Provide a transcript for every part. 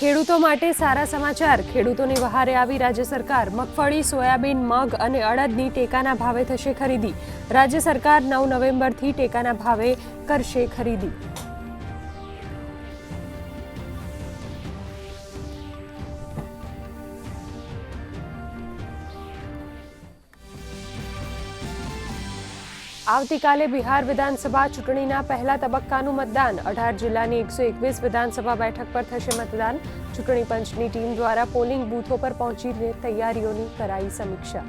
ખેડૂતો માટે સારા સમાચાર. ખેડૂતોની વહારે આવી રાજ્ય સરકાર. મગફળી, સોયાબીન, મગ અને અડદની ટેકાના ભાવે થશે ખરીદી. રાજ્ય સરકાર 9 નવેમ્બરથી ટેકાના ભાવે કરશે ખરીદી. આવતીકાલે બિહાર વિધાનસભા ચૂંટણીના પહેલા તબક્કાનું મતદાન. 18 જિલ્લાની 121 વિધાનસભા બેઠક પર થશે મતદાન. ચૂંટણી પંચની ટીમ દ્વારા પોલિંગ બૂથો પર પહોંચીને તૈયારીઓની કરાઈ સમીક્ષા.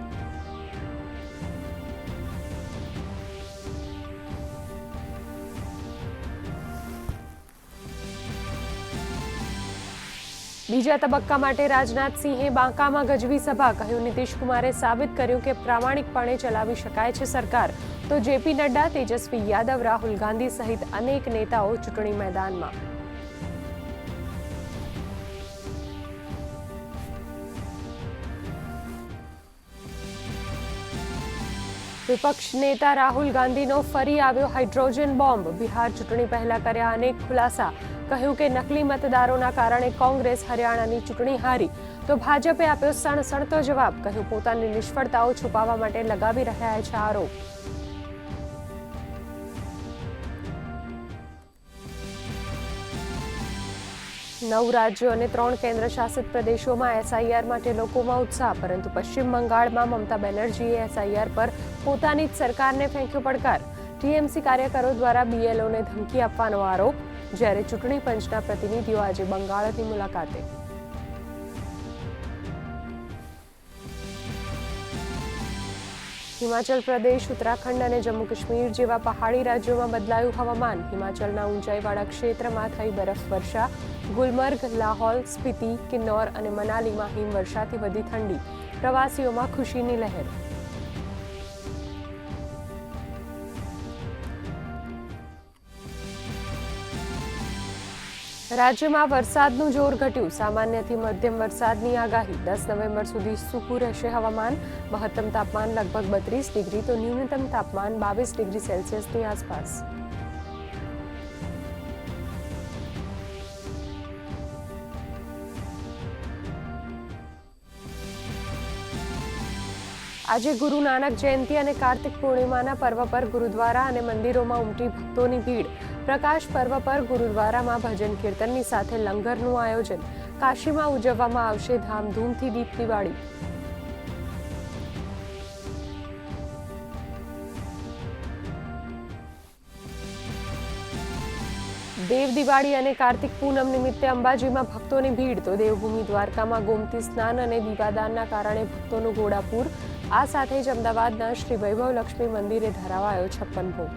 બીજા તબક્કા માટે રાજનાથસિંહે બાંકામાં ગજવી સભા. કહ્યું, નીતિશકુમારે સાબિત કર્યું કે પ્રામાણિકપણે ચલાવી શકાય છે સરકાર. તો જેપી નડ્ડા, તેજસ્વી યાદવ, રાહુલ ગાંધી સહિત અનેક નેતાઓ ચૂંટણી મેદાનમાં. વિપક્ષ નેતા રાહુલ ગાંધીનો ફરી આવ્યો હાઇડ્રોજન બોમ્બ. બિહાર ચૂંટણી પહેલા કર્યા અનેક ખુલાસા. કહ્યું કે નકલી મતદારોના કારણે કોંગ્રેસ હરિયાણાની ચૂંટણી હારી, તો ભાજપે આપ્યો સણસણતો જવાબ. કહ્યું, પોતાની નિષ્ફળતાઓ છુપાવવા માટે લગાવી રહ્યા છે આરોપ. નવ રાજ્યો અને 3 કેન્દ્ર શાસિત પ્રદેશોમાં એસઆઈઆર માટે લોકોમાં ઉત્સાહ. પરંતુ પશ્ચિમ બંગાળમાં મમતા બેનર્જીએ એસઆઈઆર પર પોતાની જ સરકારને ફેંક્યો પડકાર. ટીએમસી કાર્યકરો દ્વારા બીએલઓને ધમકી આપવાનો આરોપ. જ્યારે ચૂંટણી પંચના પ્રતિનિધિઓ આજે બંગાળની મુલાકાતે. હિમાચલ પ્રદેશ, ઉત્તરાખંડ અને જમ્મુ કાશ્મીર જેવા પહાડી રાજ્યોમાં બદલાયું હવામાન. હિમાચલના ઊંચાઈવાળા ક્ષેત્રમાં થઈ બરફવર્ષા. ગુલમર્ગ, લાહોલ, સ્પીતિ, કિન્નોર અને મનાલીમાં હિમવર્ષાથી વધી ઠંડી. પ્રવાસીઓમાં ખુશીની લહેર. રાજ્યમાં વરસાદનું જોર ઘટ્યું. સામાન્યથી મધ્યમ વરસાદની આગાહી. 10 નવેમ્બર સુધી સૂકું રહેશે હવામાન. મહત્તમ તાપમાન લગભગ 32 ડિગ્રી તો ન્યૂનતમ તાપમાન 22 ડિગ્રી સેલ્સિયસની આસપાસ. આજે ગુરુ નાનક જયંતિ અને કાર્તિક પૂર્ણિમાના પર્વ પર ગુરુદ્વારા અને મંદિરોમાં ઉમટી ભક્તોની ભીડ. પ્રકાશ પર્વ પર ગુરુદ્વારામાં ભજન કીર્તનની સાથે લંગરનું આયોજન. કાશીમાં ઉજવવામાં આવશે ધામધૂમથી દીપ દિવાળી. દેવ દિવાળી અને કાર્તિક પૂનમ નિમિત્તે અંબાજીમાં ભક્તોની ભીડ. તો દેવભૂમિ દ્વારકામાં ગોમતી સ્નાન અને દીવાદાનના કારણે ભક્તોનું ઘોડાપૂર. આ સાથે જ અમદાવાદના શ્રી વૈભવ લક્ષ્મી મંદિરે ધરાવાયો 56 ભોગ.